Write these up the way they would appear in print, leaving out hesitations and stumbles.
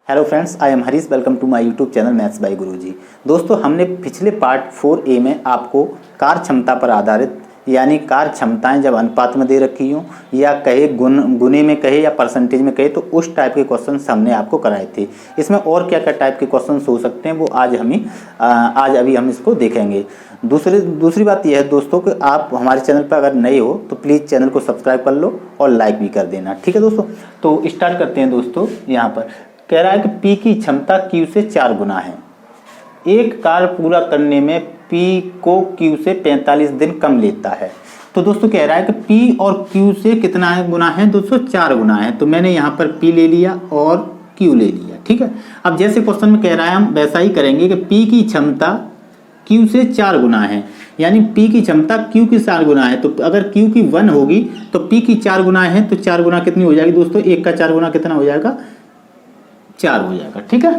Hello friends, I am Harish. Welcome to my YouTube channel maths by guruji. दोस्तों, हमने पिछले part 4A में आपको कार क्षमता पर आधारित यानी कार क्षमताएं जब अनुपात में दे रखी हों या कहे गुने में कहे या परसेंटेज में कहे तो उस टाइप के क्वेश्चंस हमने आपको कराए थे। इसमें और क्या क्या टाइप के क्वेश्चंस हो सकते हैं वो आज अभी हम इसको देखेंगे। दूसरी बात यह है दोस्तों कि आप हमारे चैनल पर अगर नए हो तो प्लीज़ चैनल को सब्सक्राइब कर लो और लाइक भी कर देना, ठीक है दोस्तों। तो स्टार्ट करते हैं दोस्तों। यहाँ पर कह रहा है कि P की क्षमता Q से 4 गुना है। एक कार्य पूरा करने में P को Q से 45 दिन कम लेता है। तो दोस्तों कह रहा है कि P और Q से कितना गुना है दोस्तों? 4 गुना है। तो मैंने यहाँ पर P ले लिया और Q ले लिया, ठीक है। अब जैसे क्वेश्चन में कह रहा है हम वैसा ही करेंगे कि P की क्षमता Q से 4 गुना है, यानी P की क्षमता Q की 4 गुना है। तो अगर Q की 1 होगी तो P की 4 गुना है, तो 4 गुना कितनी हो जाएगी दोस्तों? 1 का 4 गुना कितना हो जाएगा? 4 हो जाएगा, ठीक है।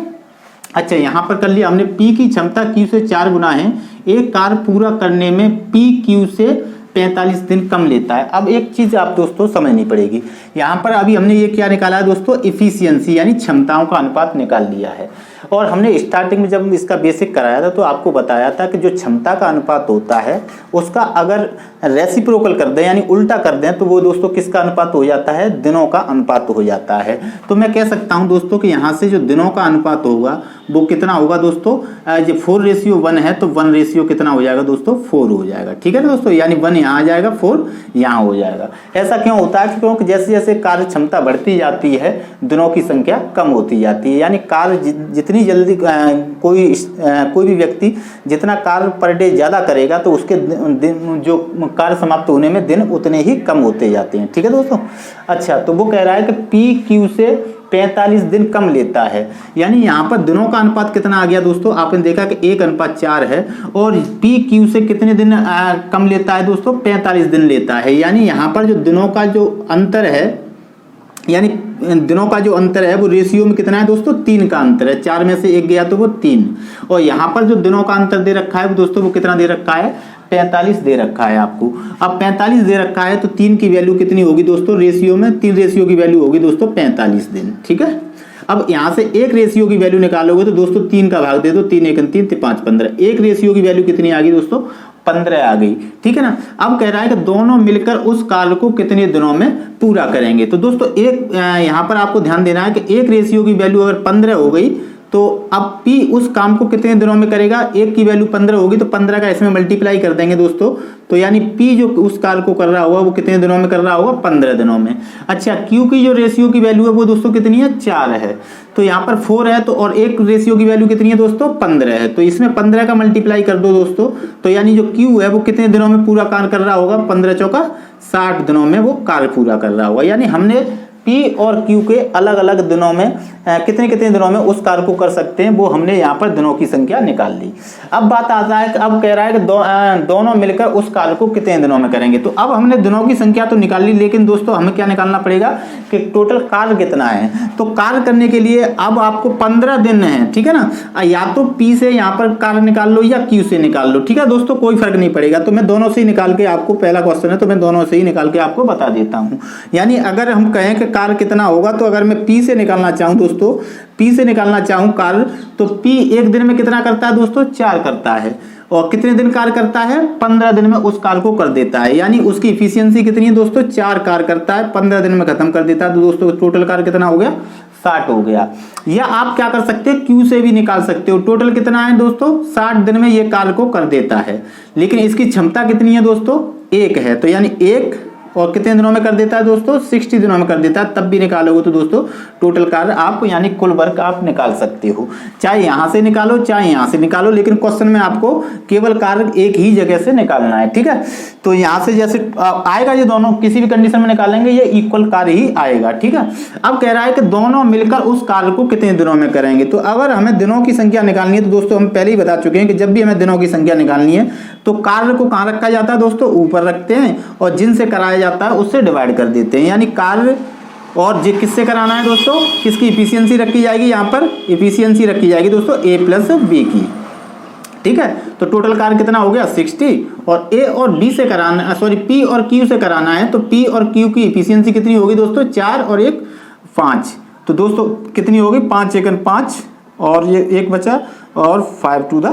अच्छा, यहाँ पर कर लिया हमने। P की क्षमता Q से 4 गुना है। एक कार्य पूरा करने में P Q से 45 दिन कम लेता है। अब एक चीज आप दोस्तों समझनी पड़ेगी। यहाँ पर अभी हमने ये क्या निकाला है दोस्तों? इफिशियंसी यानी क्षमताओं का अनुपात निकाल लिया है। और हमने स्टार्टिंग में जब इसका बेसिक कराया था तो आपको बताया था कि जो क्षमता का अनुपात होता है उसका अगर रेसिप्रोकल कर दें यानी उल्टा कर दें तो वो दोस्तों किसका अनुपात हो जाता है? दिनों का अनुपात हो जाता है। तो मैं कह सकता हूं दोस्तों कि यहाँ से जो दिनों का अनुपात होगा वो कितना होगा दोस्तों? जो 4:1 है तो 1 कितना हो जाएगा दोस्तों? 4 हो जाएगा, ठीक है ना दोस्तों। यानी 1 यहाँ आ जाएगा, 4 यहाँ हो जाएगा। ऐसा क्यों होता है? क्योंकि जैसे जैसे कार्य क्षमता बढ़ती जाती है दिनों की संख्या कम होती जाती है। यानी कार्य जितनी जल्दी कोई भी व्यक्ति जितना कार्य पर डे ज़्यादा करेगा तो उसके दिन जो कार्य समाप्त होने में दिन उतने ही कम होते जाते हैं, ठीक है दोस्तों। अच्छा, तो वो कह रहा है कि P Q से 45 दिन कम लेता है। यानी यहाँ पर दिनों का अनुपात कितना आ गया दोस्तों? आपने देखा कि 1:4 है और P Q से कितने दिन कम लेता है दोस्तों? 45 दिन लेता है। यानी यहाँ पर जो दिनों का जो अंतर है यानी दिनों का जो अंतर है वो रेशियो में कितना है दोस्तों? 3 का अंतर है। 4 में से 1 गया तो वो 3। और यहाँ पर जो दिनों का अंतर दे रखा है वो दोस्तों वो कितना दे रखा है? 45 दे रखा है आपको। अब 45 दे रखा है तो 3 की वैल्यू कितनी होगी दोस्तों? रेशियो में 3 रेशियो की वैल्यू होगी दोस्तों 45 दिन, ठीक है। अब यहाँ से 1 रेशियो की वैल्यू निकालोगे तो दोस्तों 3 का भाग दे दो, 3 1 3 5 15। 1 रेशियो की वैल्यू कितनी आ गई दोस्तों? 15 आ गई, ठीक है ना। अब कह रहा है कि दोनों मिलकर उस कार्य को कितने दिनों में पूरा करेंगे। तो दोस्तों एक यहाँ पर आपको ध्यान देना है कि 1 रेशियो की वैल्यू अगर 15 हो गई तो अब P उस काम को कितने दिनों में करेगा? 1 की वैल्यू 15 होगी तो 15 का इसमें मल्टीप्लाई कर देंगे दोस्तों। तो यानी P जो उस कार्य को कर रहा होगा वो कितने दिनों में कर रहा होगा? 15 दिनों में। अच्छा, Q की जो रेशियो की वैल्यू है वो दोस्तों कितनी है? 4 है। तो यहाँ पर 4 है तो और 1 रेशियो की वैल्यू कितनी है दोस्तों? 15 है। तो इसमें 15 का मल्टीप्लाई कर दो दोस्तों। तो यानी जो Q है वो कितने दिनों में पूरा कार्य कर रहा होगा? 15 चौका 60 दिनों में वो कार्य पूरा कर रहा होगा। यानी हमने P और Q के अलग अलग दिनों में कितने कितने दिनों में उस कार्य को कर सकते हैं वो हमने यहाँ पर दिनों की संख्या निकाल ली। अब बात आता है कि अब कह रहा है कि दोनों मिलकर उस कार्य को कितने दिनों में करेंगे। तो अब हमने दिनों की संख्या तो निकाल ली, लेकिन दोस्तों हमें क्या निकालना पड़ेगा कि टोटल कार्य कितना है। तो कार्य करने के लिए अब आपको 15 दिन है, ठीक है ना। या तो P से यहाँ पर कार्य निकाल लो या Q से निकाल लो, ठीक है दोस्तों, कोई फर्क नहीं पड़ेगा। तो मैं दोनों से ही निकाल के आपको, पहला क्वेश्चन है तो मैं दोनों से ही निकाल के आपको बता देता हूँ। यानी अगर हम कहें कि कार्य कितना होगा तो अगर मैं P से निकालना चाहूं दोस्तों, P से निकालना चाहूं कार्य तो P 1 दिन में कितना करता है दोस्तों? 4 करता है। और कितने दिन कार्य करता है? 15 दिन में उस कार्य को कर देता है। यानी उसकी इफिशियंसी कितनी है दोस्तों? 4 कार्य करता है, 15 दिन में खत्म कर देता है। तो दोस्तों टोटल कार्य कितना हो गया? 60 हो गया। या आप क्या कर सकते हैं? Q से भी निकाल सकते हो। टोटल कितना है दोस्तों? 60 दिन में ये कार्य को कर देता है, लेकिन इसकी क्षमता कितनी है दोस्तों? 1 है। तो यानी 1 और कितने दिनों में कर देता है दोस्तों? 60 दिनों में कर देता है। तब भी निकालोगे तो दोस्तों टोटल कार्य आप यानी कुल वर्क आप निकाल सकते हो, चाहे यहां से निकालो चाहे यहां से निकालो, लेकिन क्वेश्चन में आपको केवल कार्य एक ही जगह से निकालना है, ठीक है। तो यहां से जैसे आएगा ये दोनों किसी भी कंडीशन में निकालेंगे ये इक्वल कार्य ही आएगा, ठीक है। अब कह रहा है कि दोनों मिलकर उस कार्य को कितने दिनों में करेंगे। तो अगर हमें दिनों की संख्या निकालनी है तो दोस्तों हम पहले ही बता चुके हैं कि जब भी हमें दिनों की संख्या निकालनी है तो कार्य को कहां रखा जाता है दोस्तों? ऊपर रखते हैं और जिनसे कराया जाता है उससे डिवाइड कर देते हैं। यानी कार्य और किससे कराना है दोस्तों? किसकी इफिशियंसी रखी जाएगी? यहाँ पर इफिशियंसी रखी जाएगी दोस्तों A + B की, ठीक है। तो टोटल कार्य कितना हो गया? 60। और A और B से कराना, सॉरी P और Q से कराना है तो P और Q की इफिशियंसी कितनी होगी दोस्तों? 4 और 1 5। तो दोस्तों कितनी होगी, 5 एकन 5 और ये 1 बचा और 5 to the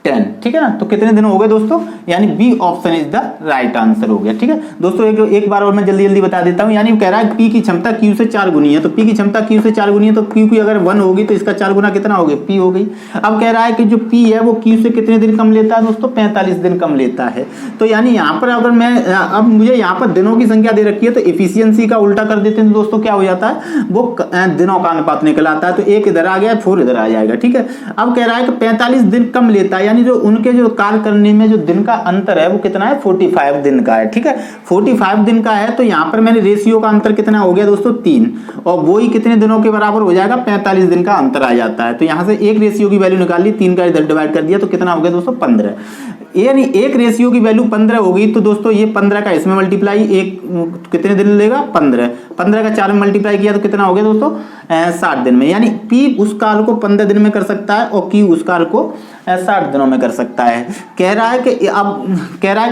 10, ठीक है ना। तो कितने दिन हो गए दोस्तों, यानी B option is the right answer हो गया। ठीक है दोस्तों, एक बार और मैं जल्दी जल्दी बता देता हूं। यानी कह रहा है पी की क्षमता क्यू से 4 गुनी है, तो पी की क्षमता क्यू से 4 गुनी है, तो क्यू की अगर 1 होगी तो इसका 4 गुना कितना हो गया, पी हो गई। अब कह रहा है कि जो पी है वो क्यू से कितने दिन कम लेता है दोस्तों, 45 दिन कम लेता है। तो यानी यहाँ पर अगर मैं अब मुझे यहाँ पर दिनों की संख्या दे रखी है, तो इफिशियंसी का उल्टा कर देते हैं तो दोस्तों क्या हो जाता है, वो दिनों का अनुपात निकल आता है। तो 1 इधर आ गया, 4 इधर आ जाएगा। ठीक है, अब कह रहा है कि 45 दिन कम लेता है, यानी जो उनके जो कार्य करने में जो दिन का अंतर है वो कितना है, 45 दिन का है। ठीक है, 45 दिन का है। तो यहाँ पर मैंने रेशियो का अंतर कितना हो गया दोस्तों, 3, और वो ही कितने दिनों के बराबर हो जाएगा, 45 दिन का अंतर आ जाता है। तो यहाँ से एक रेशियो की वैल्यू निकाल ली, 3 का इधर डिवाइड कर दिया, तो कितना हो गया दोस्तों, 15। यानी एक रेशियो की वैल्यू 15 होगी, तो दोस्तों ये 15 का इसमें मल्टीप्लाई, एक कितने दिन लेगा, 15 का 4 में मल्टीप्लाई किया तो कितना हो गया दोस्तों, 60 दिन में। यानी पी उस कार्य को 15 दिन में कर सकता है और क्यू उस कार्य को 60 दिनों में कर सकता है। कह रहा है कि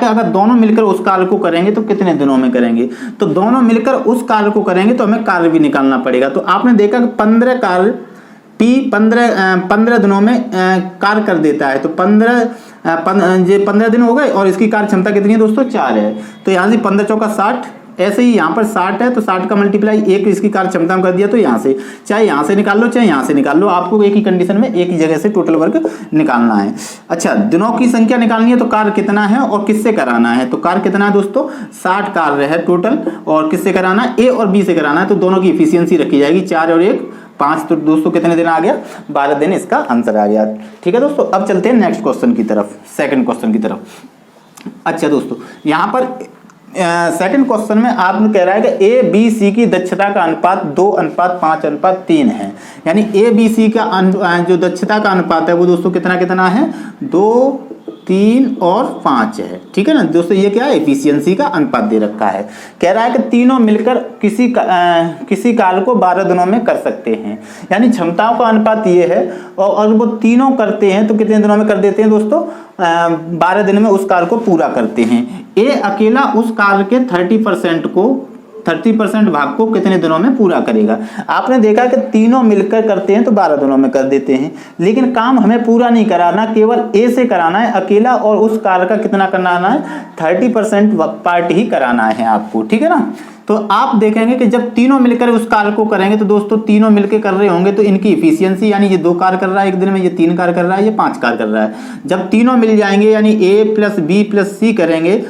अगर दोनों मिलकर उस कार्य को करेंगे तो कितने दिनों में करेंगे, तो दोनों मिलकर उस कार्य को करेंगे तो हमें कार्य भी निकालना पड़ेगा। तो आपने देखा कि 15 कार्य पी 15 दिनों में कार्य कर देता है। तो 15 दिन हो गए और इसकी कार्य क्षमता कितनी है दोस्तों, 4 है। तो यहाँ से 15 चौका 60, ऐसे ही यहाँ पर 60 है तो 60 का मल्टीप्लाई 1 इसकी कार्य क्षमता में कर दिया। तो यहाँ से चाहे यहाँ से निकाल लो चाहे यहाँ से निकाल लो, आपको एक ही कंडीशन में एक ही जगह से टोटल वर्क निकालना है। अच्छा, दिनों की संख्या निकालनी है तो कार्य कितना है और किससे कराना है, तो कार्य कितना है दोस्तों, 60 कार्य है टोटल, और किससे कराना है, ए और बी से कराना है। तो दोनों की इफिशियंसी रखी जाएगी, 4 और 1 5, तो दोस्तों कितने दिन आ गया, 12 दिन इसका आंसर आ गया। ठीक है दोस्तों, अब चलते हैं नेक्स्ट क्वेश्चन की तरफ, सेकंड क्वेश्चन की तरफ। अच्छा दोस्तों, यहाँ पर सेकंड क्वेश्चन में आपने कह रहा है कि ए बी सी की दक्षता का अनुपात 2:5:3 है। यानी ए बी सी का जो दक्षता का अनुपात है वो दोस्तों कितना कितना है, 2, 3 और 5 है। ठीक है ना दोस्तों, ये क्या है, एफिशिएंसी का अनुपात दे रखा है। कह रहा है कि तीनों मिलकर किसी कार्य को 12 दिनों में कर सकते हैं। यानी क्षमताओं का अनुपात ये है, और वो तीनों करते हैं तो कितने दिनों में कर देते हैं दोस्तों, 12 दिन में उस कार्य को पूरा करते हैं। ए अकेला उस कार्य के 30% भाग को कितने दिनों में पूरा करेगा। आपने देखा कि तीनों मिलकर करते हैं तो 12 दिनों में कर देते हैं, लेकिन काम हमें पूरा नहीं कराना, केवल ए से कराना है अकेला, और उस कार्य का कितना कराना है, 30% पार्ट ही कराना है आपको। ठीक है ना, तो आप देखेंगे कि जब तीनों मिलकर उस कार्य को करेंगे तो दोस्तों तीनों मिलकर कर रहे होंगे तो इनकी इफिशियंसी, यानी ये 2 कार्य कर रहा है एक दिन में, ये 3 कार्य कर रहा है, ये 5 कार्य कर रहा है। जब तीनों मिल जाएंगे यानी ए प्लस बी प्लस सी करेंगे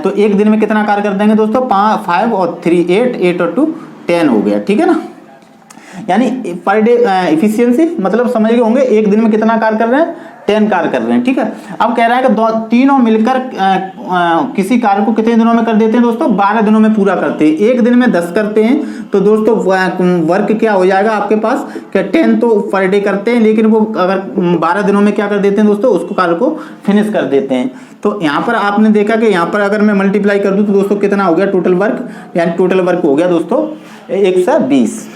तो एक दिन में कितना कार्य कर देंगे दोस्तों, 5 और 3 8 और 2 10 हो गया। ठीक है ना, यानी पर डे इफिशियंसी मतलब समझ गए होंगे, एक दिन में कितना कार्य कर रहे हैं, 10 कार्य कर रहे हैं। ठीक है, अब कह रहा है कि तीनों मिलकर किसी कार्य को कितने दिनों में कर देते हैं दोस्तों, 12 दिनों में पूरा करते हैं। एक दिन में 10 करते हैं तो दोस्तों वर्क क्या हो जाएगा आपके पास, क्या 10 तो पर डे करते हैं, लेकिन वो अगर 12 दिनों में क्या कर देते हैं दोस्तों, उसको कार्य को फिनिश कर देते हैं। तो यहाँ पर आपने देखा कि यहाँ पर अगर मैं मल्टीप्लाई कर दूं तो दोस्तों कितना हो गया टोटल वर्क, यानी टोटल वर्क हो गया दोस्तों 120।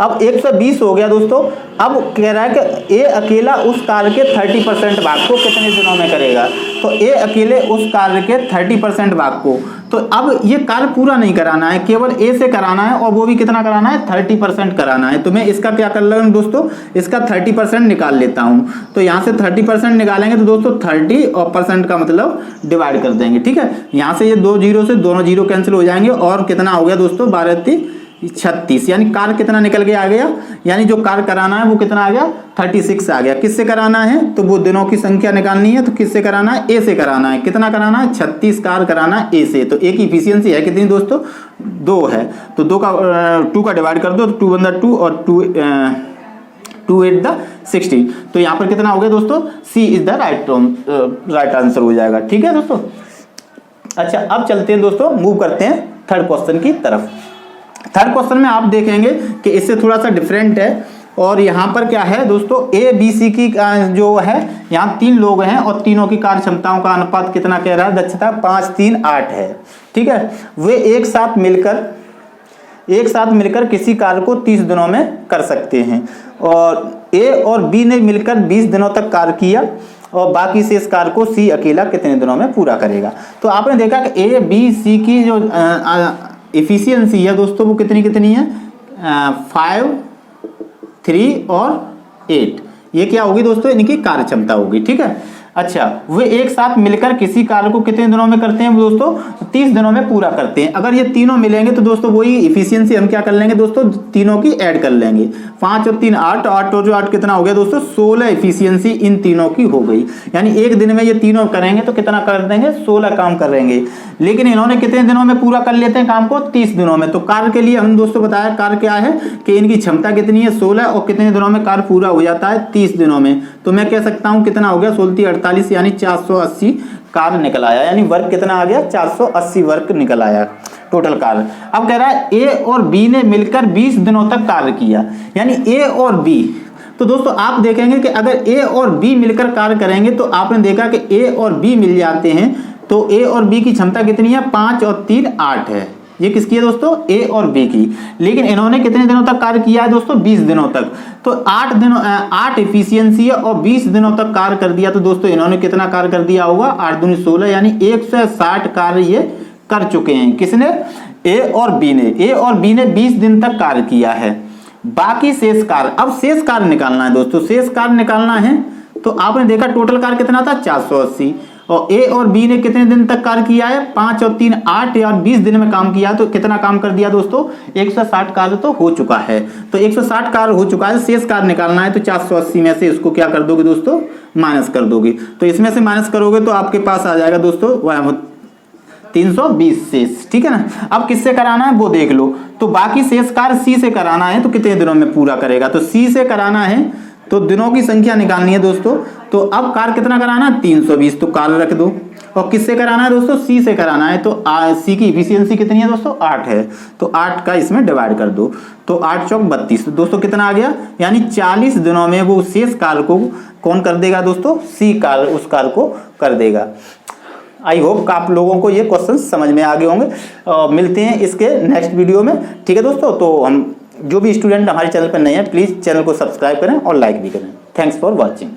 अब 120 हो गया दोस्तों। अब कह रहा है कि ए अकेला उस कार्य के 30% भाग को कितने दिनों में करेगा, तो ए अकेले उस कार्य के 30% भाग को, तो अब ये कार्य पूरा नहीं कराना है, केवल ए से कराना है, और वो भी कितना कराना है, 30% कराना है। तो मैं इसका क्या कर रहा हूँ दोस्तों, इसका 30% निकाल लेता हूँ। तो यहाँ से 30% निकालेंगे तो दोस्तों 30 और परसेंट का मतलब डिवाइड कर देंगे। ठीक है, यहाँ से ये 2 जीरो से दोनों जीरो कैंसिल हो जाएंगे, और कितना हो गया दोस्तों, 12×3=36। यानी कार्य कितना निकल के आ गया, यानी जो कार्य कराना है वो कितना आ गया, 36 आ गया। किससे कराना है, तो वो दिनों की संख्या निकालनी है, तो किससे कराना है, ए से कराना है। कितना कराना है, 36 कार्य कराना है ए से। तो ए की इफिशियंसी है कितनी दोस्तों, 2 है। तो 2 का डिवाइड कर दो, तो 2 × 2 और 2 8×16। तो यहाँ पर कितना हो गया दोस्तों, सी इज द राइट आंसर हो जाएगा। ठीक है दोस्तों, अच्छा अब चलते हैं दोस्तों, मूव करते हैं थर्ड क्वेश्चन की तरफ। थर्ड क्वेश्चन में आप देखेंगे कि इससे थोड़ा सा डिफरेंट है, और यहाँ पर क्या है दोस्तों, ए बी सी की जो है यहाँ 3 लोग हैं और तीनों की कार्य क्षमताओं का अनुपात कितना कह रहा है, दक्षता 5, 3, 8 है। ठीक है, वे एक साथ मिलकर किसी कार्य को 30 दिनों में कर सकते हैं, और ए और बी ने मिलकर 20 दिनों तक कार्य किया, और बाकी शेष कार्य को सी अकेला कितने दिनों में पूरा करेगा। तो आपने देखा कि ए बी सी की जो इफिशियंसी है दोस्तों वो कितनी है, 5, 3 और 8, ये क्या होगी दोस्तों, इनकी कार्य क्षमता होगी। ठीक है, अच्छा, वे एक साथ मिलकर किसी कार्य को कितने दिनों में करते हैं दोस्तों, 30 दिनों में पूरा करते हैं। अगर ये तीनों मिलेंगे तो दोस्तों वही इफिशियंसी हम क्या कर लेंगे दोस्तों, तीनों की ऐड कर लेंगे। 5 और 3 8, 8 और जो 8 कितना हो गया दोस्तों, 16 इफिशियंसी इन तीनों की हो गई। यानी एक दिन में ये तीनों करेंगे तो कितना कर देंगे, 16 काम कर लेंगे। लेकिन इन्होंने कितने दिनों में पूरा कर लेते हैं काम को, 30 दिनों में। तो कार्य के लिए हम दोस्तों बताया कार्य क्या है कि इनकी क्षमता कितनी है, 16, और कितने दिनों में कार्य पूरा हो जाता है, 30 दिनों में। तो मैं कह सकता हूं कितना हो गया, 16 48, यानी 480 कार्य निकल आया। यानी वर्क कितना आ गया, 480 वर्क निकल आया टोटल कार्य। अब कह रहा है ए और बी ने मिलकर 20 दिनों तक कार्य किया। यानी ए और बी, तो दोस्तों आप देखेंगे कि अगर ए और बी मिलकर कार्य करेंगे तो आपने देखा कि ए और बी मिल जाते हैं। तो ए और बी की क्षमता कितनी है, 5 और 3 8 है। ये किसकी है दोस्तों, ए और बी की। लेकिन इन्होंने कितने दिनों तक कार्य किया है दोस्तों, 20 दिनों तक। तो 8 इफिशियंसी है और 20 दिनों तक कार्य कर दिया। तो दोस्तों इन्होंने कितना कार्य कर दिया होगा, 8 दूनी 16, यानी 160 कार्य ये कर चुके हैं। किसने, ए और बी ने। ए और बी ने 20 दिन तक कार्य किया है। बाकी शेष कार्य, अब शेष कार्य निकालना है दोस्तों। शेष कार्य निकालना है तो आपने देखा टोटल कार्य कितना था, 480, और ए और बी ने कितने दिन तक कार्य किया है, 5 और 3 8, या 20 दिन में काम किया। तो कितना काम कर दिया दोस्तों, 160 कार्य तो हो चुका है। तो 160 कार्य हो चुका है, शेष कार्य निकालना है। तो 480 में से इसको क्या कर दोगे दोस्तों, माइनस कर दोगे। तो इसमें से माइनस करोगे तो आपके पास आ जाएगा दोस्तों 320 शेष। ठीक है ना। अब किससे कराना है वो देख लो। तो बाकी शेष कार्य सी से कराना है, तो कितने दिनों में पूरा करेगा, तो सी से कराना है तो दिनों की संख्या निकालनी है दोस्तों। तो अब कार्य कितना कराना है, 320, तो कार्य रख दो। और किससे कराना है दोस्तों, सी से कराना है। तो सी की इफिशियंसी कितनी है दोस्तों, 8 है। तो 8 का इसमें डिवाइड कर दो, तो 8 चौक 32। तो दोस्तों कितना आ गया, यानी 40 दिनों में वो शेष कार्य को कौन कर देगा दोस्तों, सी कार्य उस कार्य को कर देगा। आई होप आप लोगों को ये क्वेश्चन समझ में आ गए होंगे। मिलते हैं इसके नेक्स्ट वीडियो में। ठीक है दोस्तों, तो हम जो भी स्टूडेंट हमारे चैनल पर नए हैं प्लीज़ चैनल को सब्सक्राइब करें और लाइक भी करें। Thanks for watching.